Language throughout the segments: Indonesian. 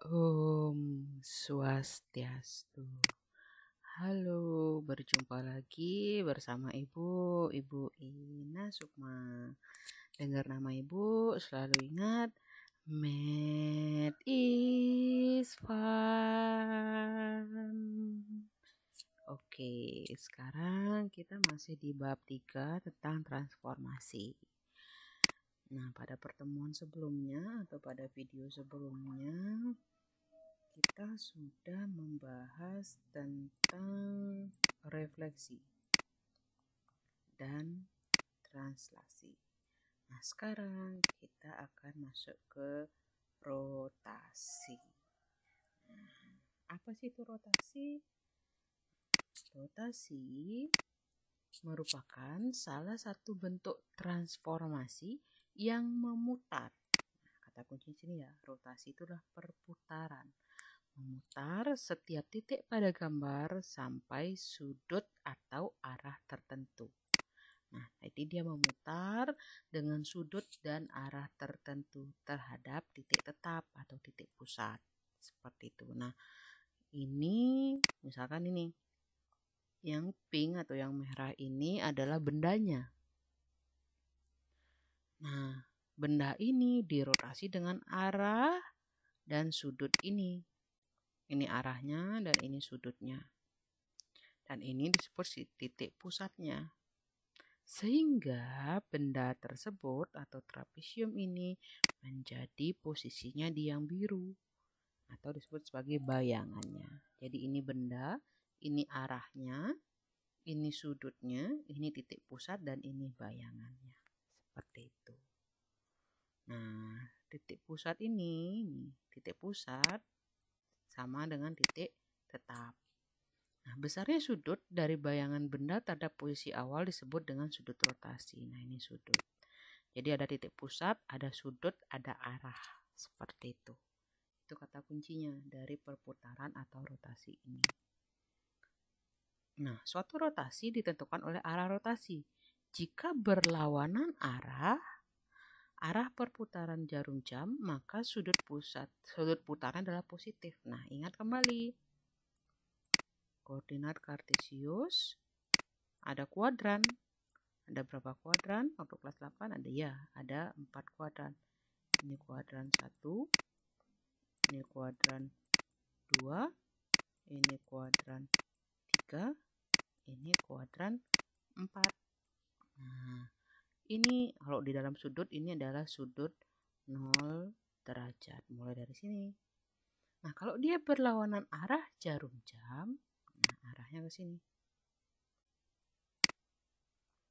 Om Swastiastu. Halo, berjumpa lagi bersama Ibu Ina Sukma. Dengar nama Ibu, selalu ingat Math is fun. Oke, sekarang kita masih di bab 3 tentang transformasi. Nah, pada pertemuan sebelumnya atau pada video sebelumnya kita sudah membahas tentang refleksi dan translasi. Nah, sekarang kita akan masuk ke rotasi. Nah, apa sih itu rotasi? Rotasi merupakan salah satu bentuk transformasi yang memutar. Nah, kata kunci sini ya, rotasi itulah perputaran. Memutar setiap titik pada gambar sampai sudut atau arah tertentu. Nah, jadi dia memutar dengan sudut dan arah tertentu terhadap titik tetap atau titik pusat. Seperti itu. Nah, ini misalkan ini. Yang pink atau yang merah ini adalah bendanya. Nah, benda ini dirotasi dengan arah dan sudut ini. Ini arahnya dan ini sudutnya. Dan ini disebut titik pusatnya. Sehingga benda tersebut atau trapesium ini menjadi posisinya di yang biru atau disebut sebagai bayangannya. Jadi ini benda, ini arahnya, ini sudutnya, ini titik pusat dan ini bayangannya. Seperti itu. Nah, titik pusat ini, titik pusat sama dengan titik tetap. Nah, besarnya sudut dari bayangan benda terhadap posisi awal disebut dengan sudut rotasi. Nah, ini sudut. Jadi ada titik pusat, ada sudut, ada arah. Seperti itu. Itu kata kuncinya dari perputaran atau rotasi ini. Nah, suatu rotasi ditentukan oleh arah rotasi. Jika berlawanan arah perputaran jarum jam, maka sudut putaran adalah positif. Nah, ingat kembali. Koordinat kartesius ada kuadran. Ada berapa kuadran? Waktu kelas 8 ada ya, ada 4 kuadran. Ini kuadran 1, ini kuadran 2, ini kuadran 3, ini kuadran 4. Nah, ini kalau di dalam sudut ini adalah sudut 0 derajat. Mulai dari sini. Nah, kalau dia berlawanan arah jarum jam, nah arahnya ke sini.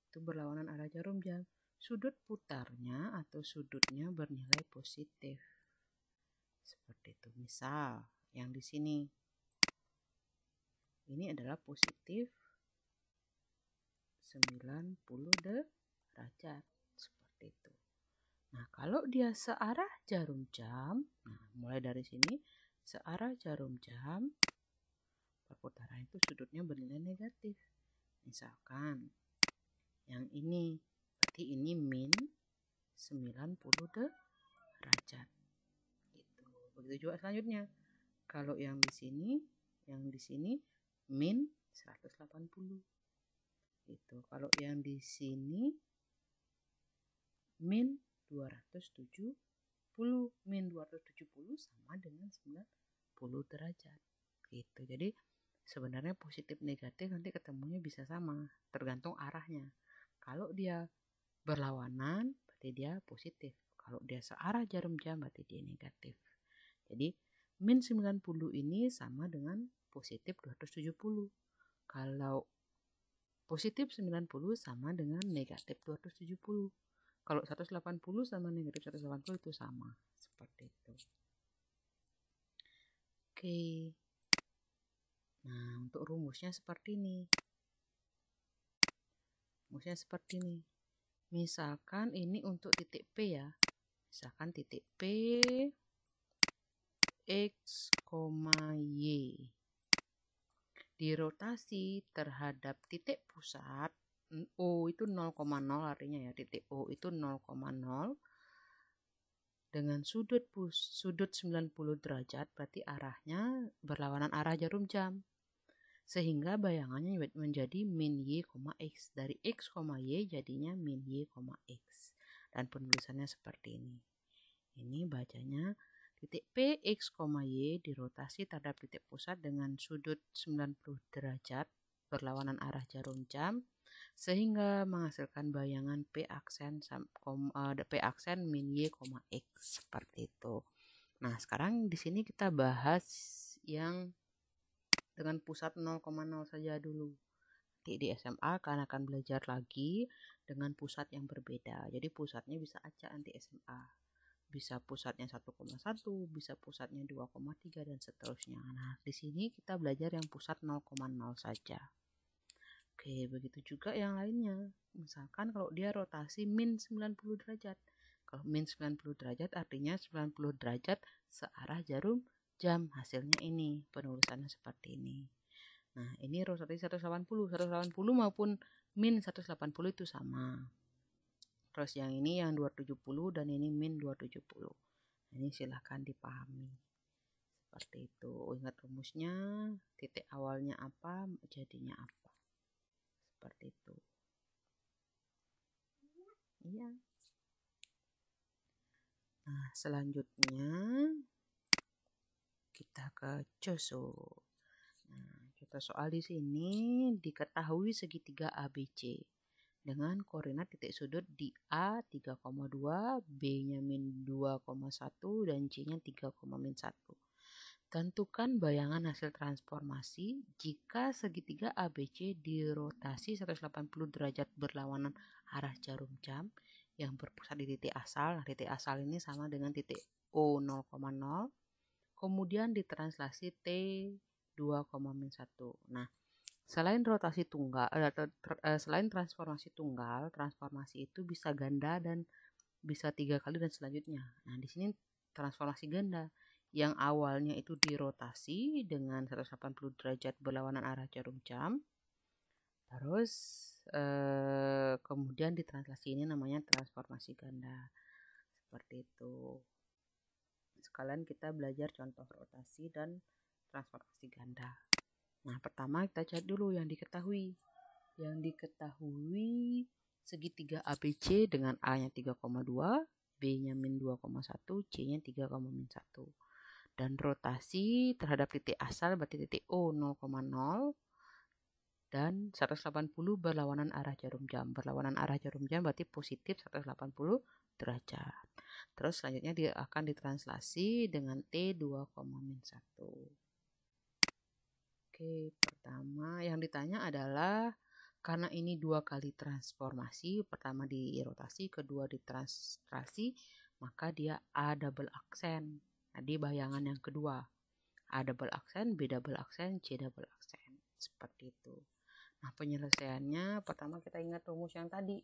Itu berlawanan arah jarum jam. Sudut putarnya atau sudutnya bernilai positif. Seperti itu. Misal yang di sini. Ini adalah positif 90 derajat. Seperti itu. Nah, kalau dia searah jarum jam, nah mulai dari sini, searah jarum jam, perputaran itu sudutnya bernilai negatif. Misalkan yang ini, berarti ini min 90 derajat. Gitu. Begitu juga selanjutnya. Kalau yang di sini min 180. Gitu. Kalau yang di sini min 270. Min 270 sama dengan 90 derajat. Gitu. Jadi sebenarnya positif negatif nanti ketemunya bisa sama, tergantung arahnya. Kalau dia berlawanan berarti dia positif. Kalau dia searah jarum jam berarti dia negatif. Jadi min 90 ini sama dengan positif 270. Kalau positif 90 sama dengan negatif 270. Kalau 180 sama negatif 180 itu sama. Seperti itu. Oke. Nah, untuk rumusnya seperti ini. Misalkan ini untuk titik P ya. Misalkan titik P X, Y. Dirotasi terhadap titik pusat O itu 0,0 artinya ya. Titik O itu 0,0. dengan sudut 90 derajat, berarti arahnya berlawanan arah jarum jam. Sehingga bayangannya menjadi min y, x. Dari x, y jadinya min y, x. Dan penulisannya seperti ini. Ini bacanya titik P, x, y dirotasi terhadap titik pusat dengan sudut 90 derajat berlawanan arah jarum jam, sehingga menghasilkan bayangan P aksen min y, x seperti itu. Nah, sekarang di sini kita bahas yang dengan pusat 0,0 saja dulu. Di SMA kalian akan belajar lagi dengan pusat yang berbeda. Jadi pusatnya bisa acak nanti SMA. Bisa pusatnya 1,1, bisa pusatnya 2,3 dan seterusnya. Nah, di sini kita belajar yang pusat 0,0 saja. Oke, begitu juga yang lainnya. Misalkan kalau dia rotasi min 90 derajat. Kalau min 90 derajat artinya 90 derajat searah jarum jam. Hasilnya ini, penulisannya seperti ini. Nah, ini rotasi 180 maupun min 180 itu sama. Terus yang ini yang 270 dan ini min 270. Ini silahkan dipahami. Seperti itu. Ingat rumusnya, titik awalnya apa, jadinya apa. Seperti itu. Iya. Nah, selanjutnya kita ke coso. Nah, contoh soal di sini diketahui segitiga ABC dengan koordinat titik sudut di A 3,2, B-nya min 2,1 dan C-nya 3,-1. Tentukan bayangan hasil transformasi jika segitiga ABC dirotasi 180 derajat berlawanan arah jarum jam yang berpusat di titik asal. Nah, titik asal ini sama dengan titik O 0,0. Kemudian ditranslasi T 2,-1. Nah, selain rotasi tunggal, selain transformasi tunggal, transformasi itu bisa ganda dan bisa 3 kali dan selanjutnya. Nah, di sini transformasi ganda yang awalnya itu dirotasi dengan 180 derajat berlawanan arah jarum jam. Terus kemudian ditranslasi ini namanya transformasi ganda. Seperti itu. Sekalian kita belajar contoh rotasi dan transformasi ganda. Nah, pertama kita cari dulu yang diketahui. Yang diketahui segitiga ABC dengan A-nya 3,2, B-nya min 2,1, C-nya 3,-1. Dan rotasi terhadap titik asal berarti titik O 0,0 dan 180 berlawanan arah jarum jam. Berlawanan arah jarum jam berarti positif 180 derajat. Terus selanjutnya dia akan ditranslasi dengan T 2,-1. Oke, pertama yang ditanya adalah karena ini 2 kali transformasi, pertama dirotasi, kedua ditranslasi, maka dia A double aksen. Jadi bayangan yang kedua, A double aksen, B double aksen, C double aksen. Seperti itu. Nah, penyelesaiannya pertama kita ingat rumus yang tadi.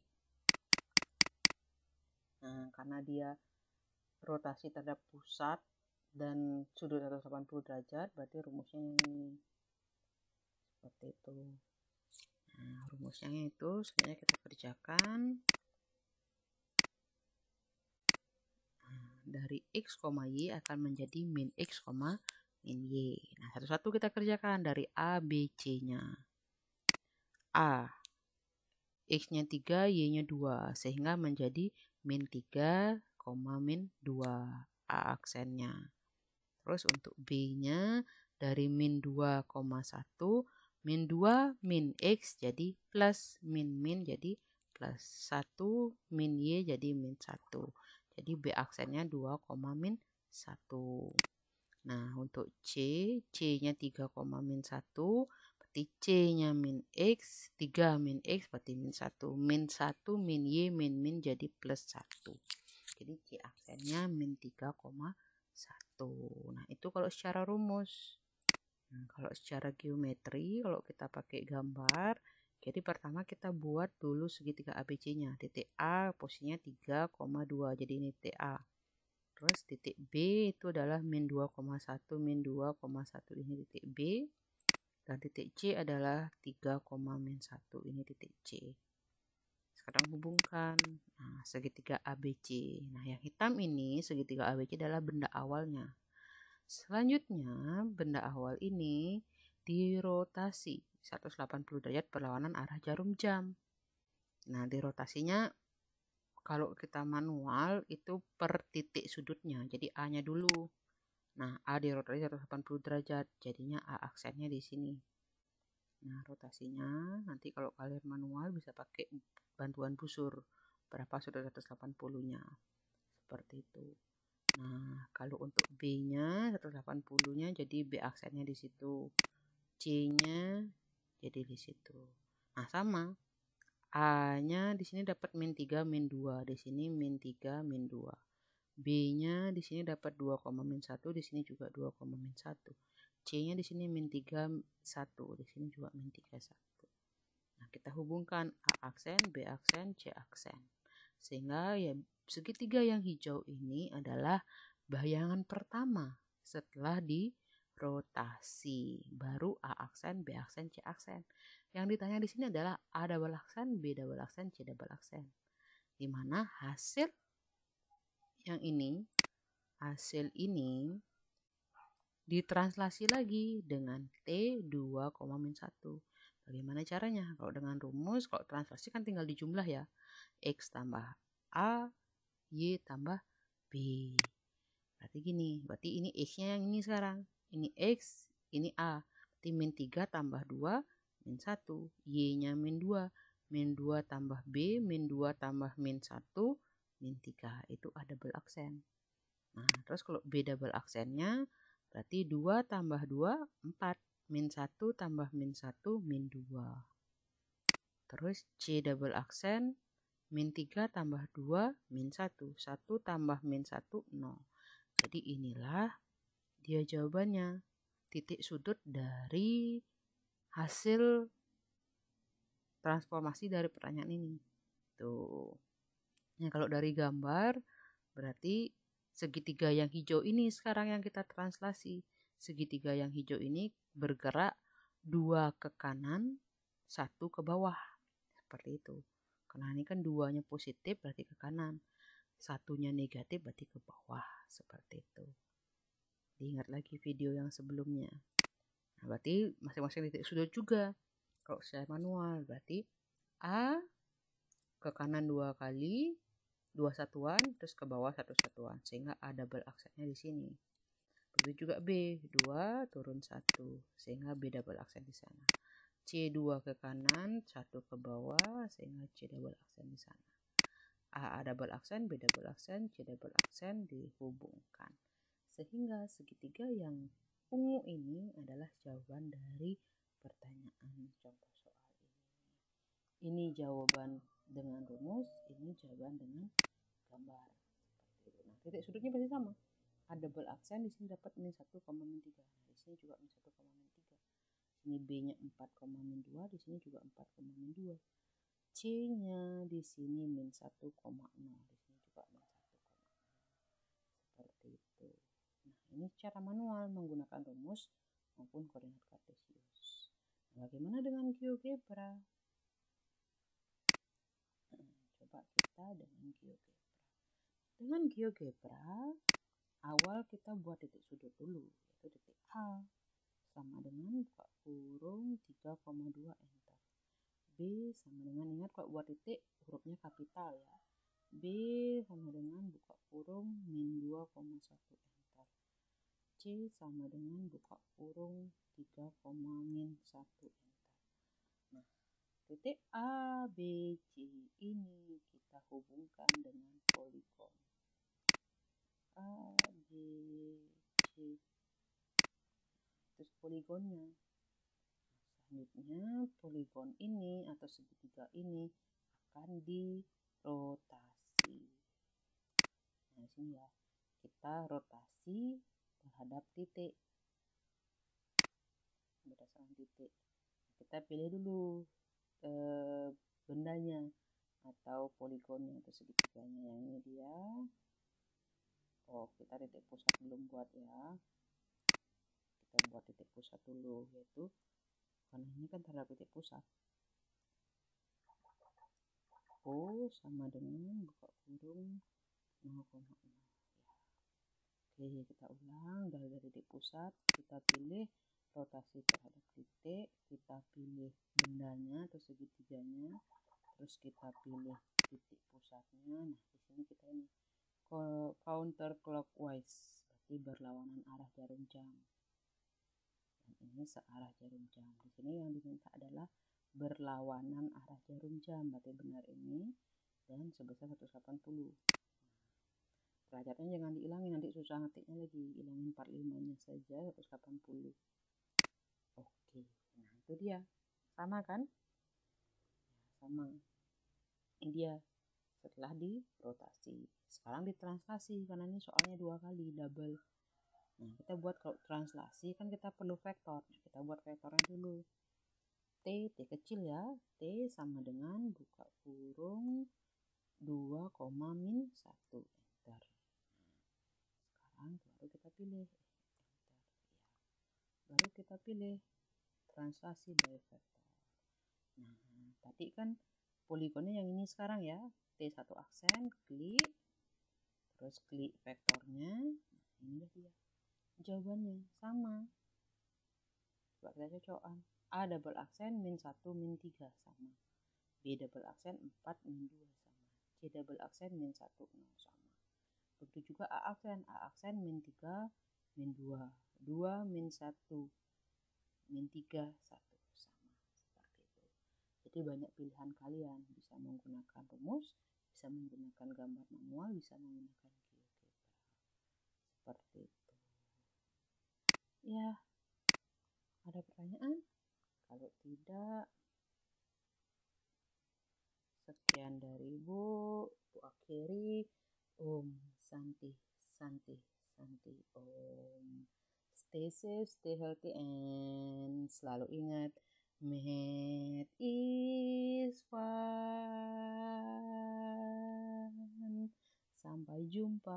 Nah, karena dia rotasi terhadap pusat dan sudut 180 derajat, berarti rumusnya ini. Seperti itu. Nah, rumusnya itu sebenarnya kita kerjakan. Dari x, y akan menjadi min x, min y. Nah, satu-satu kita kerjakan dari A, B, C-nya. A, x-nya 3, y-nya 2. Sehingga menjadi min 3, min 2. A aksennya. Terus untuk B-nya dari min 2,1, min 2, min x jadi plus, min jadi plus 1, min y jadi min 1. Jadi B aksennya 2, min 1. Nah, untuk C-nya 3, min 1, berarti C-nya min X, 3 min X berarti min 1. Min 1, min Y, min jadi plus 1. Jadi C aksennya min 3,1. Nah, itu kalau secara rumus. Nah, kalau secara geometri, kalau kita pakai gambar, jadi pertama kita buat dulu segitiga ABC-nya. Titik A posisinya 3,2. Jadi ini titik A. Terus titik B itu adalah min 2,1, min 2,1. Ini titik B. Dan titik C adalah 3,-1. Ini titik C. sekarang hubungkan. Nah, segitiga ABC. Nah, yang hitam ini segitiga ABC adalah benda awalnya. Selanjutnya, benda awal ini dirotasi 180 derajat berlawanan arah jarum jam. Nah, dirotasinya kalau kita manual itu per titik sudutnya. Jadi A-nya dulu. Nah, A dirotasi 180 derajat. Jadinya A aksennya di sini. Nah, rotasinya nanti kalau kalian manual bisa pakai bantuan busur. Berapa sudah 180-nya. Seperti itu. Nah, kalau untuk B-nya 180-nya jadi B aksennya di situ. C-nya jadi di situ. Nah, sama. A-nya di sini dapat min 3 min 2, di sini min 3 min 2. B-nya di sini dapat 2, min 1, di sini juga 2, min 1. C-nya di sini min 3 1, di sini juga min 3 1. Nah, kita hubungkan A aksen, B aksen, C aksen. Sehingga ya segitiga yang hijau ini adalah bayangan pertama setelah dirotasi. Baru A aksen, B aksen, C aksen. Yang ditanya di sini adalah A double aksen, B double aksen, C double aksen. Di mana hasil yang ini, hasil ini ditranslasi lagi dengan T 2, min 1. Bagaimana caranya? Kalau dengan rumus, kalau translasi kan tinggal dijumlah ya. X tambah A, Y tambah B. Berarti gini, berarti ini X-nya yang ini sekarang. Ini X, ini A. Berarti min 3 tambah 2, min 1. Y-nya min 2. Min 2 tambah B, min 2 tambah min 1, min 3. Itu A double aksen. Nah, terus kalau B double aksennya, berarti 2 tambah 2, 4. Min 1 tambah min 1, min 2. Terus C double aksen, min 3 tambah 2, min 1. 1 tambah min 1, 0. Jadi inilah dia jawabannya. Titik sudut dari hasil transformasi dari pertanyaan ini. Tuh. Nah, kalau dari gambar, berarti segitiga yang hijau ini sekarang yang kita translasi. Segitiga yang hijau ini bergerak 2 ke kanan, 1 ke bawah. Seperti itu. Karena ini kan 2-nya positif berarti ke kanan. 1-nya negatif berarti ke bawah. Seperti itu. Diingat lagi video yang sebelumnya. Nah, berarti masing-masing titik sudut juga. Kalau secara manual berarti A ke kanan 2 kali, 2 satuan, terus ke bawah 1 satuan. Sehingga A double aksennya di sini. Begitu juga B, 2 turun 1. Sehingga B double aksen di sana. C 2 ke kanan, 1 ke bawah, sehingga C double aksen di sana. A double aksen, B double aksen, C double aksen dihubungkan. Sehingga segitiga yang ungu ini adalah jawaban dari pertanyaan contoh soal ini. Ini jawaban dengan rumus, ini jawaban dengan gambar. Seperti itu. Nah, titik sudutnya pasti sama. A double aksen di sini dapat min 1, min 3. Nah, di sini juga min 1, min 3. Sini B-nya 4, min 2, di sini juga 4, min 2. C-nya di sini min 1, di sini juga min 1, seperti itu. Nah, ini cara manual menggunakan rumus maupun koordinat kartesius. Nah, bagaimana dengan GeoGebra? Coba kita dengan GeoGebra. Dengan GeoGebra, awal kita buat titik sudut dulu, yaitu titik A. Sama dengan buka kurung 3,2 enter. B sama dengan, ingat kalau buat titik hurufnya kapital ya. B sama dengan buka kurung min 2,1 enter. C sama dengan buka kurung 3, min 1 enter. Nah, titik A, B, C ini kita hubungkan dengan poligon. A, B, C. Terus poligonnya. Selanjutnya poligon ini atau segitiga ini akan dirotasi. Nah, sini ya. Kita rotasi terhadap titik. Berdasarkan titik. Kita pilih dulu bendanya atau poligonnya atau segitiganya. Yang ini dia. Oh, kita titik pusat belum buat ya. Kita buat titik pusat dulu, yaitu karena ini kan terhadap titik pusat. O sama dengan buka kurung 0,0. Oke, kita ulang dari titik pusat, kita pilih rotasi terhadap titik, kita pilih bendanya atau segitiganya, terus kita pilih titik pusatnya. Nah, di sini kita ini counter clockwise, berarti berlawanan arah jarum jam. Dan ini searah jarum jam. Di sini yang diminta adalah berlawanan arah jarum jam, berarti benar ini dan sebesar 180. Pelajarannya jangan diilangin, nanti susah ngetiknya lagi. Ilangin 45-nya saja, 180. Oke, nah itu dia. Sama kan? Sama. Ini dia setelah dirotasi. Sekarang ditranslasi, karena ini soalnya 2 kali, double. Nah, kita buat kalau translasi kan kita perlu vektor. Nah, kita buat vektornya dulu. T kecil ya. T sama dengan buka kurung 2, min 1. Enter. Sekarang baru kita pilih. Enter. Ya. Baru kita pilih translasi by vektor. Nah, tadi kan poligonnya yang ini sekarang ya. T1 aksen, klik. Terus klik vektornya. Nah, ini dia. Jawabannya sama. Coba kita cocokkan. A double aksen min 1 min 3 sama. B double aksen 4 min 2 sama. C double aksen min 1 0 sama. Begitu juga A aksen min 3 min 2. 2 min 1 min 3 1 sama. Seperti itu. Jadi banyak pilihan kalian. Bisa menggunakan rumus, bisa menggunakan gambar manual, bisa menggunakan GeoGebra. Seperti itu. Ya, ada pertanyaan? Kalau tidak, sekian dari Bu akhiri. Om Santi, Santi, Santi, Om. Stay safe, stay healthy, and selalu ingat, math is fun. Sampai jumpa.